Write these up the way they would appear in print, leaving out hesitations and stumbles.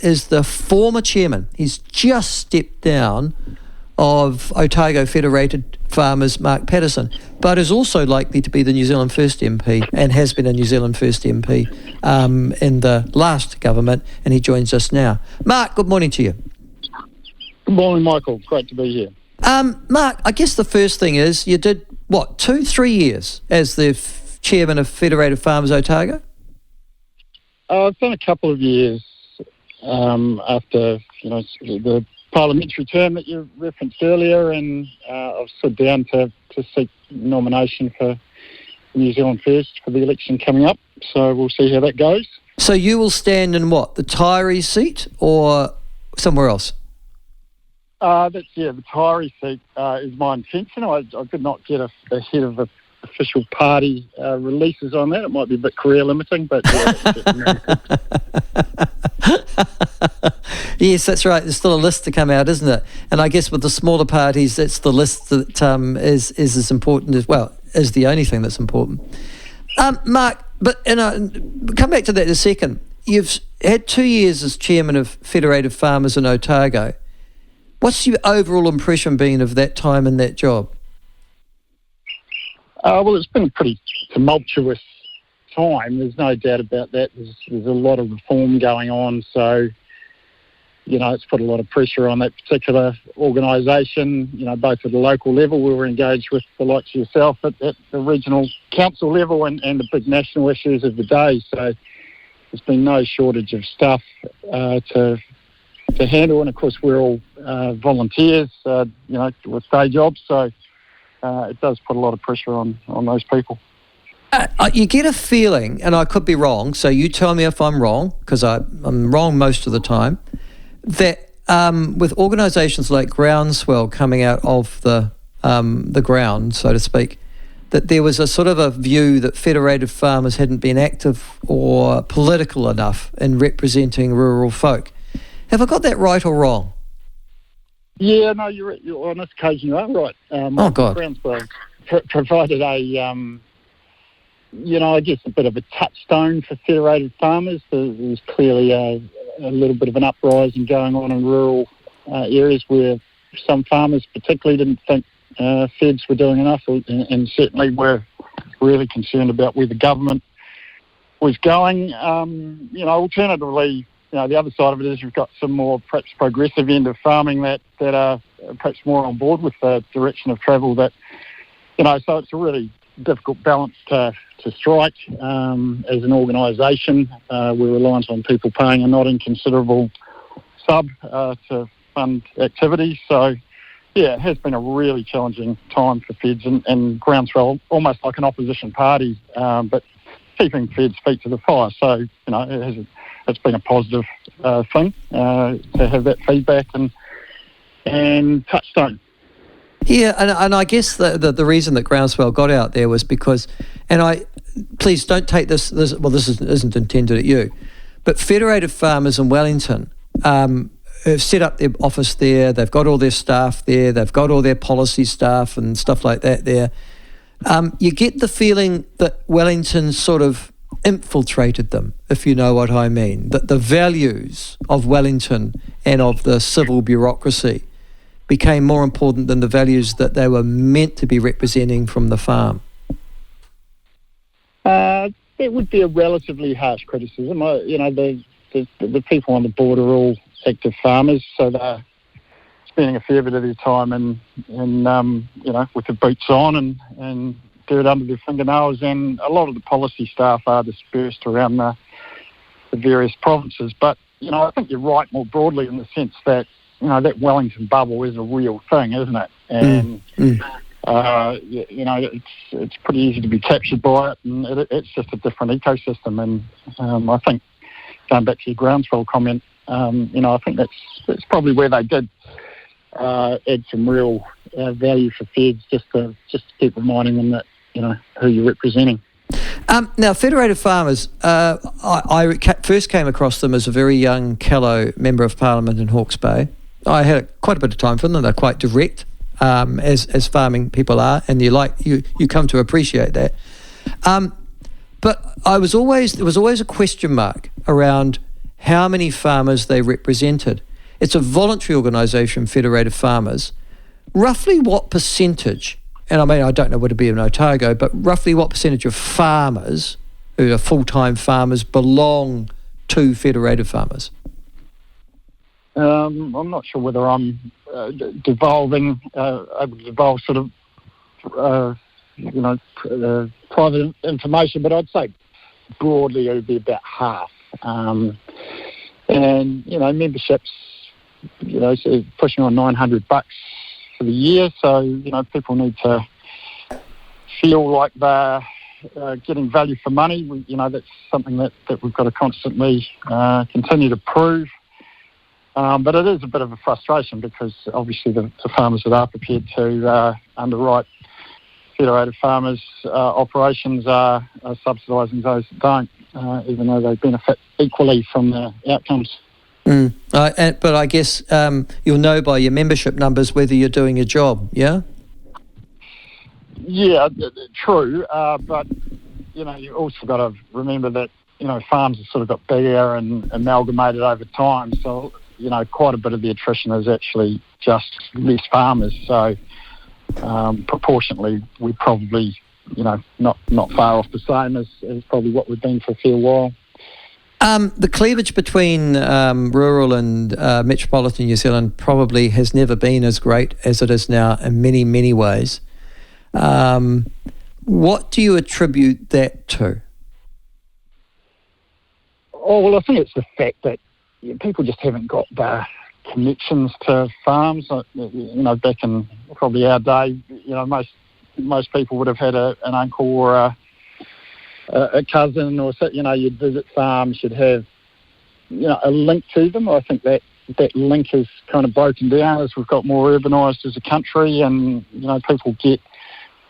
is the former chairman. He's just stepped down of Otago Federated Farmers, Mark Patterson, but is also likely to be the New Zealand First MP and has been a New Zealand First MP in the last government, and he joins us now. Mark, good morning to you. Good morning, Michael. Great to be here. Mark, I guess the first thing is you did, 3 years as the Chairman of Federated Farmers Otago? I've done a couple of years after the parliamentary term that you referenced earlier, and I've stood down to seek nomination for New Zealand First for the election coming up, so we'll see how that goes. So you will stand in what, the Tyree seat or somewhere else? The Tyree seat is my intention. I did not get ahead of the official party releases on that. It might be a bit career limiting, but Yes, that's right. There's still a list to come out, isn't it? And I guess with the smaller parties, that's the list that is as important as well, is the only thing that's important. Mark, but come back to that in a second. You've had 2 years as Chairman of Federated Farmers in Otago. What's your overall impression been of that time in that job? Well, it's been a pretty tumultuous time. There's no doubt about that. There's a lot of reform going on, so it's put a lot of pressure on that particular organisation. Both at the local level, we were engaged with the likes of yourself at the regional council level, and the big national issues of the day. So there's been no shortage of stuff to handle, and of course we're all volunteers, with day jobs, so it does put a lot of pressure on those people. You get a feeling, and I could be wrong, so you tell me if I'm wrong, because I'm wrong most of the time, that with organisations like Groundswell coming out of the ground, so to speak, that there was a sort of a view that Federated Farmers hadn't been active or political enough in representing rural folk. Have I got that right or wrong? Yeah, no, you're on this occasion you are right. God. Groundswell provided a a bit of a touchstone for Federated Farmers. There was clearly a little bit of an uprising going on in rural areas where some farmers particularly didn't think Feds were doing enough, and certainly were really concerned about where the government was going. Alternatively, the other side of it is you've got some more perhaps progressive end of farming that are perhaps more on board with the direction of travel that, so it's a really difficult balance to strike. As an organisation, we're reliant on people paying a not inconsiderable sub to fund activities. So, yeah, it has been a really challenging time for Feds and Groundswell, almost like an opposition party, but keeping Feds' feet to the fire. So, it's been a positive thing to have that feedback and touchstone. Yeah, and I guess the reason that Groundswell got out there was because, please don't take this isn't intended at you, but Federated Farmers in Wellington have set up their office there, they've got all their staff there, they've got all their policy staff and stuff like that there. You get the feeling that Wellington sort of infiltrated them, if you know what I mean, that the values of Wellington and of the civil bureaucracy became more important than the values that they were meant to be representing from the farm. That would be a relatively harsh criticism. The people on the board are all active farmers, so they're spending a fair bit of their time in with the boots on and dirt under their fingernails, and a lot of the policy staff are dispersed around the various provinces. But, I think you're right more broadly in the sense that, that Wellington bubble is a real thing, isn't it? And, it's pretty easy to be captured by it, and it's just a different ecosystem. And I think, going back to your Groundswell comment, I think that's probably where they did add some real value for Feds, just to keep reminding them that, who you're representing. Now, Federated Farmers, I first came across them as a very young callow Member of Parliament in Hawke's Bay. I had quite a bit of time for them. They're quite direct, as farming people are, and you come to appreciate that. But there was always a question mark around how many farmers they represented. It's a voluntary organisation, Federated Farmers. Roughly what percentage, and I mean, I don't know what to be in Otago, but roughly what percentage of farmers who are full-time farmers belong to Federated Farmers? I'm not sure whether I'm able to devolve sort of, private information, but I'd say broadly it would be about half. And, memberships, so pushing on $900 for the year. So, people need to feel like they're getting value for money. That's something that we've got to constantly continue to prove. But it is a bit of a frustration because obviously the farmers that are prepared to underwrite Federated Farmers operations are subsidising those that don't, even though they benefit equally from the outcomes. But I guess you'll know by your membership numbers whether you're doing a job, yeah? Yeah, true. But, you also got to remember that, farms have sort of got bigger and amalgamated over time. So, quite a bit of the attrition is actually just less farmers. So, proportionately, we're probably, not far off the same as probably what we've been for a fair while. The cleavage between rural and metropolitan New Zealand probably has never been as great as it is now in many, many ways. What do you attribute that to? Oh, well, I think it's the fact that people just haven't got the connections to farms. Back in probably our day, most people would have had an uncle or a cousin, or you'd visit farms, you'd have a link to them. I think that link is kind of broken down as we've got more urbanised as a country, and people get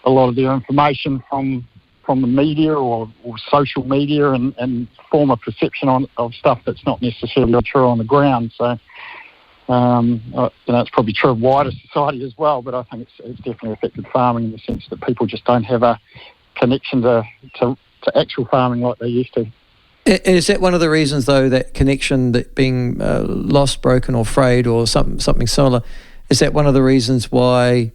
a lot of their information from the media or social media and form a perception of stuff that's not necessarily true on the ground. So it's probably true of wider society as well, but I think it's definitely affected farming in the sense that people just don't have a connection to actual farming like they used to. Is that one of the reasons, though, that connection, that being lost, broken or frayed or something similar, is that one of the reasons why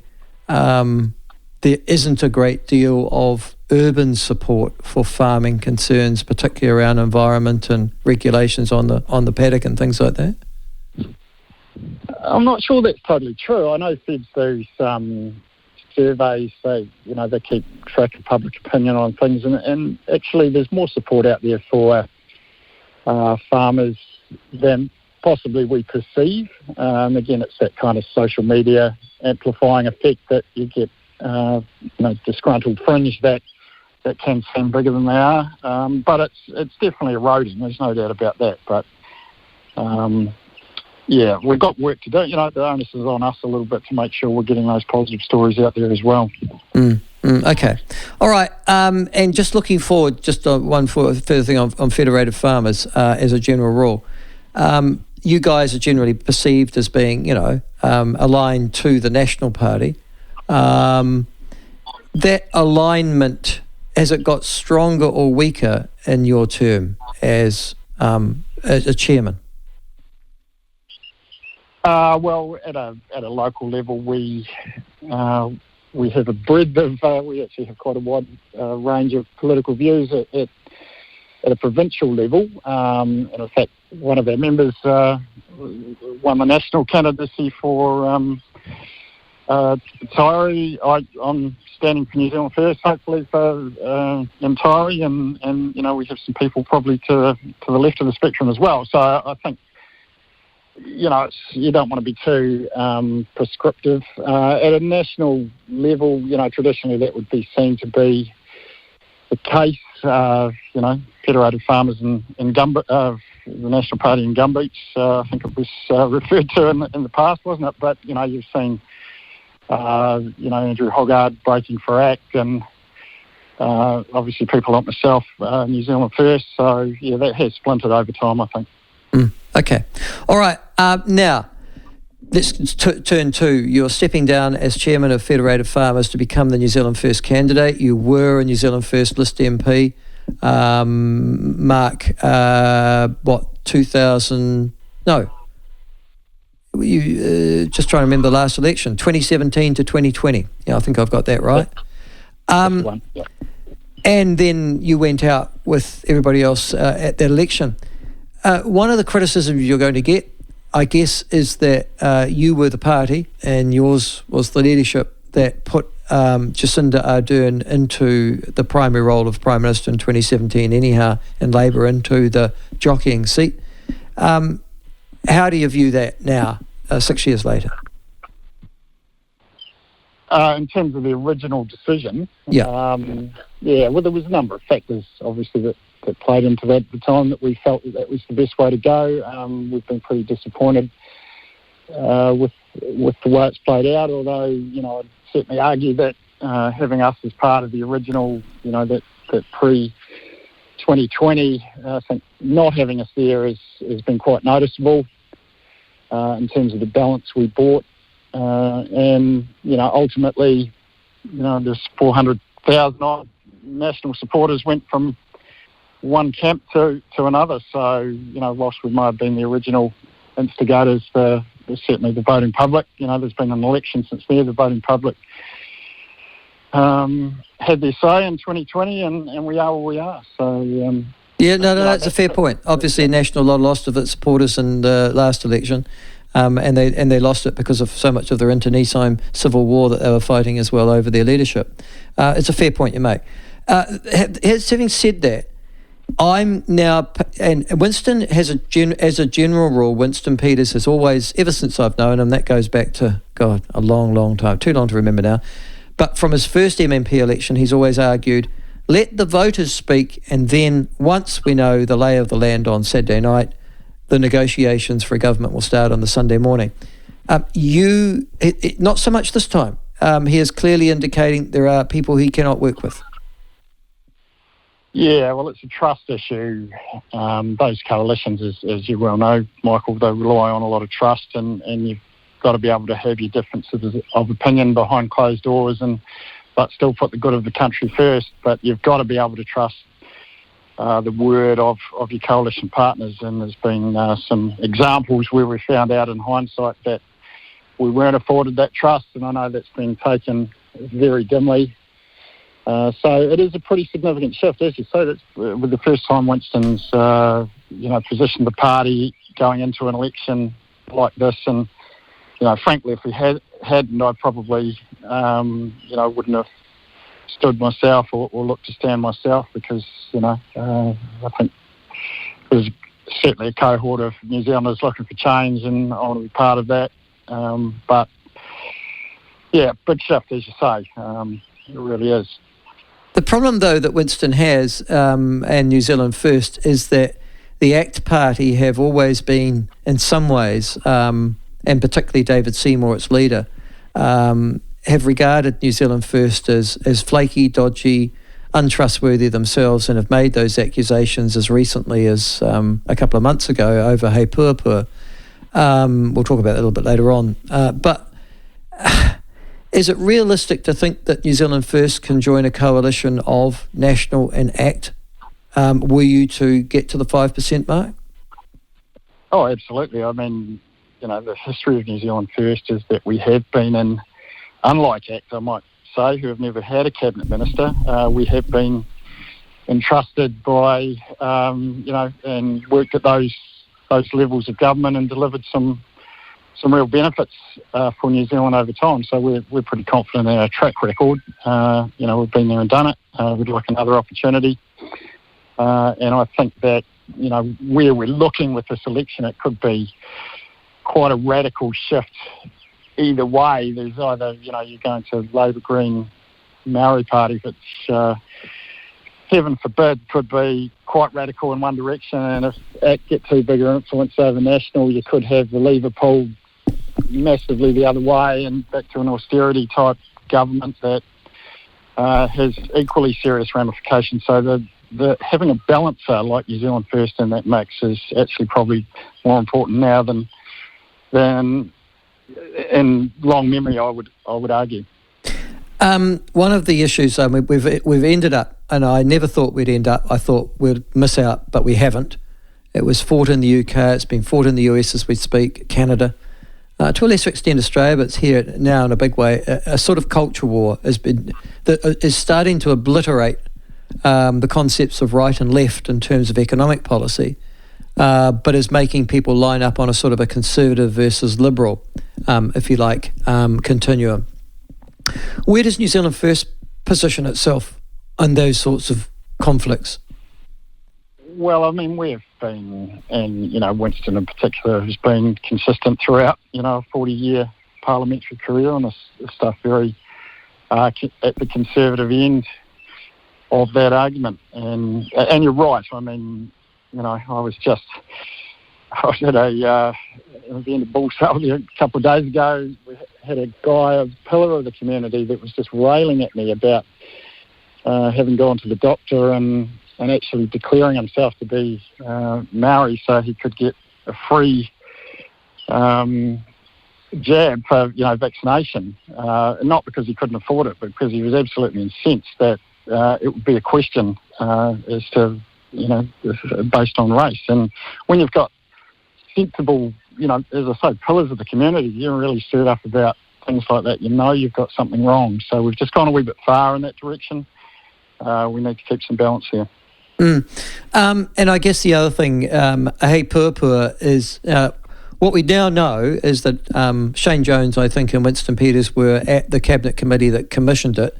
there isn't a great deal of urban support for farming concerns, particularly around environment and regulations on the paddock and things like that? I'm not sure that's totally true. I know Feds do some surveys, they keep track of public opinion on things, and actually there's more support out there for farmers than possibly we perceive. Again, it's that kind of social media amplifying effect that you get, disgruntled fringe that can seem bigger than they are. But it's definitely eroding. There's no doubt about that. But we've got work to do. The onus is on us a little bit to make sure we're getting those positive stories out there as well. Okay. All right. And just looking forward, just one further thing on Federated Farmers as a general rule. You guys are generally perceived as being, aligned to the National Party. That alignment, has it got stronger or weaker in your term as a chairman? Well, at a local level, we have a breadth of. We actually have quite a wide range of political views at a provincial level. And in fact, one of our members won the national candidacy for Taieri. I'm standing for New Zealand First, hopefully for Taieri, and we have some people probably to the left of the spectrum as well. So I think. You don't want to be too prescriptive. At a national level, traditionally that would be seen to be the case. Federated Farmers in the National Party in Gumbeach, I think it was referred to in the past, wasn't it? But, you've seen, Andrew Hoggard breaking for ACT and obviously people like myself, New Zealand First. So, that has splintered over time, I think. Okay. All right. Now, let's turn to, you're stepping down as Chairman of Federated Farmers to become the New Zealand First candidate. You were a New Zealand First list MP, Mark, 2000. No, you just trying to remember the last election, 2017 to 2020. Yeah, I think I've got that right. And then you went out with everybody else at that election. One of the criticisms you're going to get, I guess, is that you were the party and yours was the leadership that put Jacinda Ardern into the primary role of Prime Minister in 2017 anyhow, and Labour into the jockeying seat. How do you view that now, 6 years later? In terms of the original decision, well, there was a number of factors, obviously, that played into that at the time, that we felt that was the best way to go. We've been pretty disappointed with the way it's played out, although, I'd certainly argue that having us as part of the original, that pre-2020, I think not having us there has been quite noticeable in terms of the balance we brought. And, ultimately, there's 400,000 odd national supporters went from one camp to another. So, whilst we might have been the original instigators, certainly the voting public, there's been an election since then, the voting public had their say in 2020, and we are where we are. So, that's a fair point. Obviously, National lost of its supporters in the last election. And they lost it because of so much of their internecine civil war that they were fighting as well over their leadership. It's a fair point you make. Having said that, I'm now, and Winston has as a general rule, Winston Peters has always, ever since I've known him, that goes back to, God, a long, long time, too long to remember now, but from his first MMP election, he's always argued, let the voters speak, and then once we know the lay of the land on Saturday night, the negotiations for a government will start on the Sunday morning. Not so much this time. He is clearly indicating there are people he cannot work with. Yeah, well, it's a trust issue. Those coalitions, as you well know, Michael, they rely on a lot of trust, and you've got to be able to have your differences of opinion behind closed doors, but still put the good of the country first. But you've got to be able to trust the word of your coalition partners, and there's been some examples where we found out in hindsight that we weren't afforded that trust, and I know that's been taken very dimly. So it is a pretty significant shift, as you say. That's with the first time Winston's positioned the party going into an election like this, and frankly, if we hadn't, I probably wouldn't have stood myself or looked to stand myself, because I think there's certainly a cohort of New Zealanders looking for change, and I want to be part of that. But yeah, big shift, as you say. It really is. The problem, though, that Winston has, and New Zealand First, is that the ACT Party have always been, in some ways, and particularly David Seymour, its leader, have regarded New Zealand First as flaky, dodgy, untrustworthy themselves, and have made those accusations as recently as a couple of months ago over Hei Puapua. We'll talk about that a little bit later on. But is it realistic to think that New Zealand First can join a coalition of National and ACT were you to get to the 5% mark? Oh, absolutely. I mean, the history of New Zealand First is that we have been in, unlike ACT, I might say, who have never had a cabinet minister, we have been entrusted by, and worked at those levels of government and delivered some real benefits for New Zealand over time. So we're pretty confident in our track record. We've been there and done it. We'd like another opportunity. And I think that, where we're looking with this election, it could be quite a radical shift either way. There's either, you're going to Labour, Green, Maori Party, which, heaven forbid, could be quite radical in one direction, and if ACT get too big an influence over National, you could have the lever pulled massively the other way and back to an austerity type government that has equally serious ramifications. So the having a balancer like New Zealand First in that mix is actually probably more important now than in long memory, I would argue. One of the issues, we've ended up, and I never thought we'd end up, I thought we'd miss out, but we haven't, It was fought in the UK. It's been fought in the US as we speak, Canada. To a lesser extent Australia, but it's here now in a big way. A sort of culture war is starting to obliterate the concepts of right and left in terms of economic policy, but is making people line up on a sort of a conservative versus liberal, if you like, continuum. Where does New Zealand First position itself on those sorts of conflicts? Well, I mean, we've been, and, Winston in particular has been consistent throughout, a 40-year parliamentary career on this stuff, very at the conservative end of that argument. And you're right. I mean, I was at the end of Bull Sale a couple of days ago. We had a guy, a pillar of the community, that was just railing at me about having gone to the doctor and actually declaring himself to be Maori so he could get a free jab for, vaccination. Not because he couldn't afford it, but because he was absolutely incensed that it would be a question as to, based on race. And when you've got sensible, as I say, pillars of the community, you're really stirred up about things like that. You've got something wrong. So we've just gone a wee bit far in that direction. We need to keep some balance here. And I guess the other thing, Hei Purpura, is what we now know is that Shane Jones, I think, and Winston Peters were at the Cabinet Committee that commissioned it.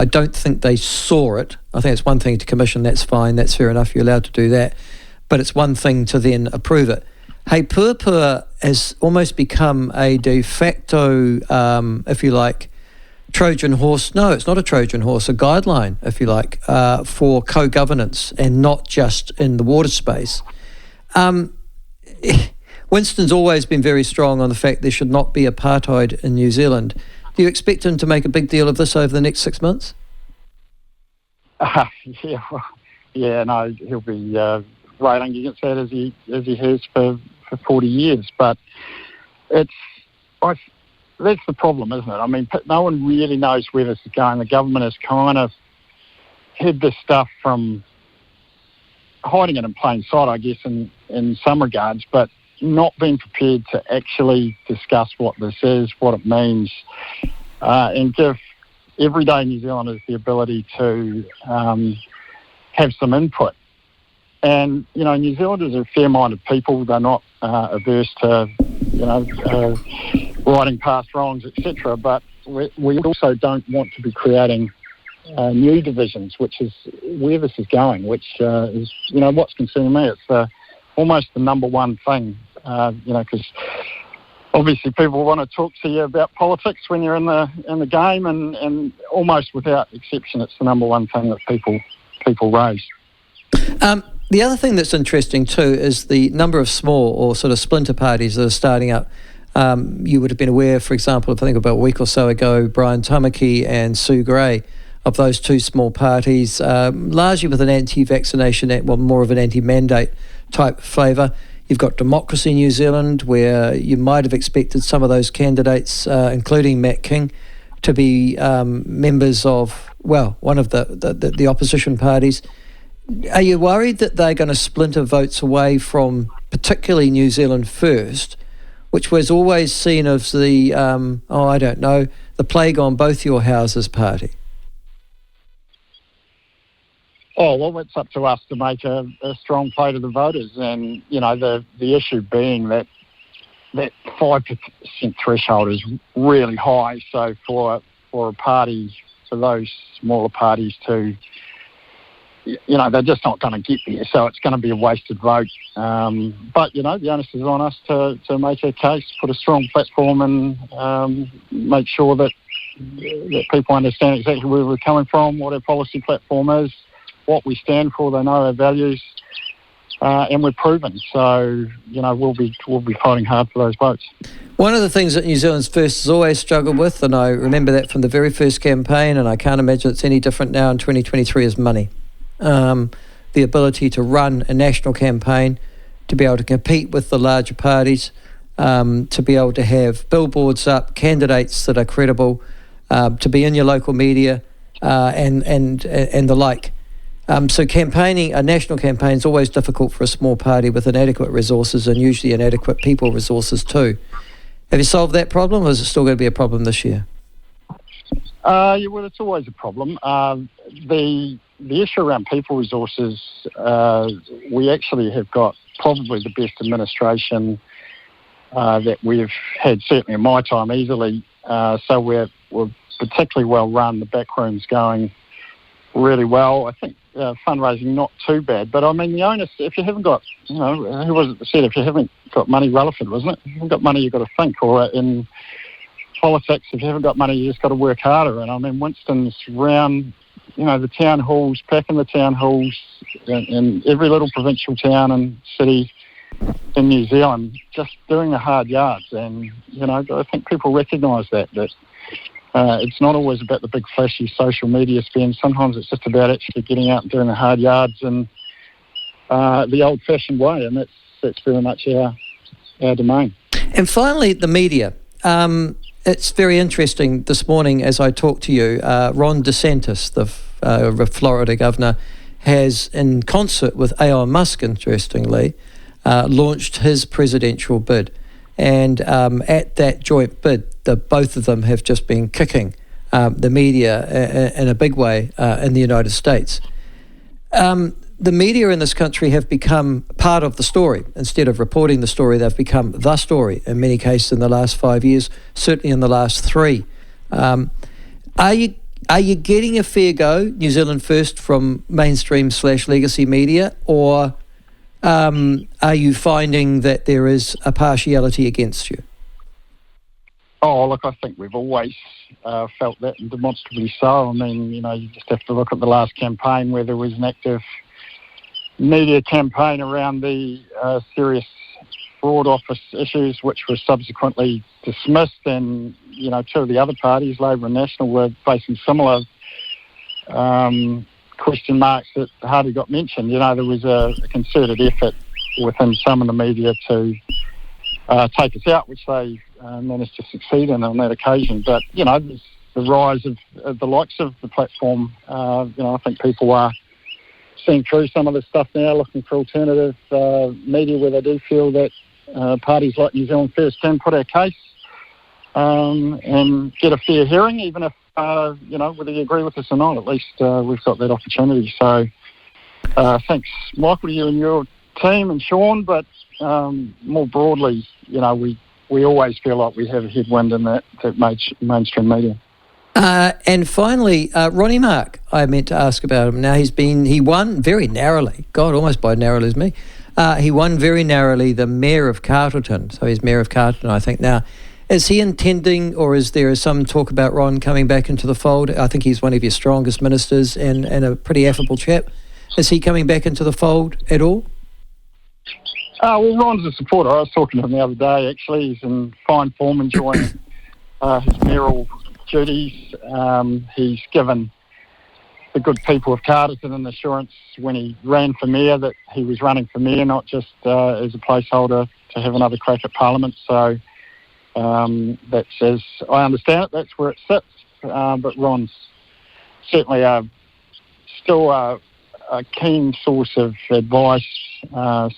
I don't think they saw it. I think it's one thing to commission, that's fine, that's fair enough, you're allowed to do that. But it's one thing to then approve it. Hei Purpura has almost become a de facto, if you like, Trojan horse. No, it's not a Trojan horse, a guideline, if you like, for co-governance and not just in the water space. Winston's always been very strong on the fact there should not be apartheid in New Zealand. Do you expect him to make a big deal of this over the next 6 months? No, he'll be railing against that as he has for 40 years. But that's the problem, isn't it? I mean, no one really knows where this is going. The government has kind of hid this stuff from hiding it in plain sight, I guess, in some regards, but not being prepared to actually discuss what this is, what it means, and give everyday New Zealanders the ability to have some input. And, New Zealanders are fair-minded people. They're not averse to, riding past wrongs, etc. But we also don't want to be creating new divisions, which is where this is going, which is, what's concerning me. It's almost the number one thing, because obviously people want to talk to you about politics when you're in the game, and almost without exception, it's the number one thing that people raise. The other thing that's interesting too is the number of small or sort of splinter parties that are starting up. You would have been aware, for example, I think about a week or so ago, Brian Tamaki and Sue Gray, of those two small parties, largely with an anti-vaccination, more of an anti-mandate type flavour. You've got Democracy New Zealand, where you might have expected some of those candidates, including Matt King, to be members of, one of the opposition parties. Are you worried that they're going to splinter votes away from particularly New Zealand First, which was always seen as the, the plague on both your houses party? Oh, well, it's up to us to make a strong play to the voters. And, the issue being that 5% threshold is really high. So for a party, for those smaller parties to, they're just not going to get there. So it's going to be a wasted vote. But, the onus is on us to make a case, put a strong platform, and make sure that people understand exactly where we're coming from, what our policy platform is, what we stand for. They know our values, and we're proven. So, we'll be fighting hard for those votes. One of the things that New Zealand's First has always struggled with, and I remember that from the very first campaign, and I can't imagine it's any different now in 2023, is money. The ability to run a national campaign, to be able to compete with the larger parties, to be able to have billboards up, candidates that are credible, to be in your local media, and the like. So campaigning, a national campaign is always difficult for a small party with inadequate resources and usually inadequate people resources too. Have you solved that problem, or is it still going to be a problem this year? Yeah, well, it's always a problem. The issue around people resources, we actually have got probably the best administration that we've had, certainly in my time, easily. So we're particularly well run. The back room's going really well. I think fundraising not too bad. But I mean, the onus, if you haven't got, who was it that said, if you haven't got money, relevant, wasn't it? If you haven't got money, you've got to think. Or in politics, if you haven't got money, you just got to work harder. And I mean, Winston's round, the town halls, packing the town halls in every little provincial town and city in New Zealand, just doing the hard yards. And, I think people recognise that it's not always about the big flashy social media spend. Sometimes it's just about actually getting out and doing the hard yards and the old-fashioned way, and that's very much our domain. And finally, the media. It's very interesting this morning as I talk to you, Ron DeSantis, the Florida governor, has, in concert with Elon Musk, interestingly, launched his presidential bid. And at that joint bid, both of them have just been kicking the media in a big way in the United States. The media in this country have become part of the story. Instead of reporting the story, they've become the story in many cases in the last 5 years, certainly in the last 3. Are you getting a fair go, New Zealand First, from mainstream/legacy media, or are you finding that there is a partiality against you? Oh, look, I think we've always felt that, and demonstrably so. I mean, you just have to look at the last campaign where there was an active media campaign around the serious fraud office issues, which was subsequently dismissed, and, two of the other parties, Labor and National, were facing similar question marks that hardly got mentioned. There was a concerted effort within some of the media to take us out, which they managed to succeed in on that occasion. But, there's the rise of the likes of the platform. I think people are seeing through some of this stuff now, looking for alternative media where they do feel that parties like New Zealand First can put our case and get a fair hearing, even if, whether you agree with us or not, at least we've got that opportunity. So thanks, Michael, to you and your team and Sean, but more broadly, we always feel like we have a headwind in that mainstream media. And finally, Ronnie Mark, I meant to ask about him. Now, he won very narrowly, God, almost by narrowly as me. He won very narrowly the Mayor of Carterton, so he's Mayor of Carterton, I think. Now, is he intending, or is there some talk about Ron coming back into the fold? I think he's one of your strongest ministers and a pretty affable chap. Is he coming back into the fold at all? Well, Ron's a supporter. I was talking to him the other day, actually. He's in fine form, enjoying his mayoral duties. He's given the good people of Carterton an assurance when he ran for mayor that he was running for mayor, not just as a placeholder to have another crack at Parliament. So that's, as I understand it, that's where it sits. But Ron's certainly still a keen source of advice,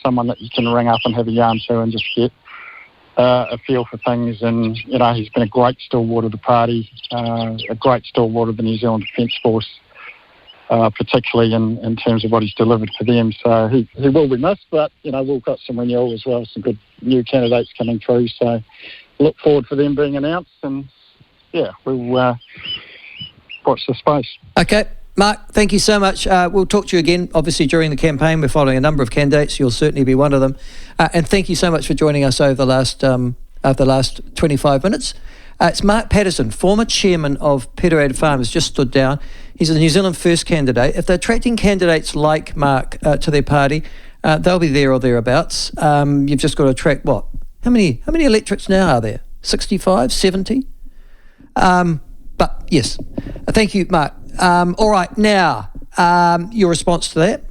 someone that you can ring up and have a yarn to and just get a feel for things. And, he's been a great stalwart of the party, a great stalwart of the New Zealand Defence Force, particularly in terms of what he's delivered for them. So he will be missed, but, we've got some renewal as well, some good new candidates coming through. So look forward for them being announced, and, we'll watch the space. Okay. Mark, thank you so much. We'll talk to you again, obviously, during the campaign. We're following a number of candidates. You'll certainly be one of them. And thank you so much for joining us over the last 25 minutes. It's Mark Patterson, former chairman of Federated Farmers, just stood down. He's a New Zealand First candidate. If they're attracting candidates like Mark to their party, they'll be there or thereabouts. You've just got to attract what? How many electorates now are there? 65, 70? But yes, thank you, Mark. All right, now, your response to that?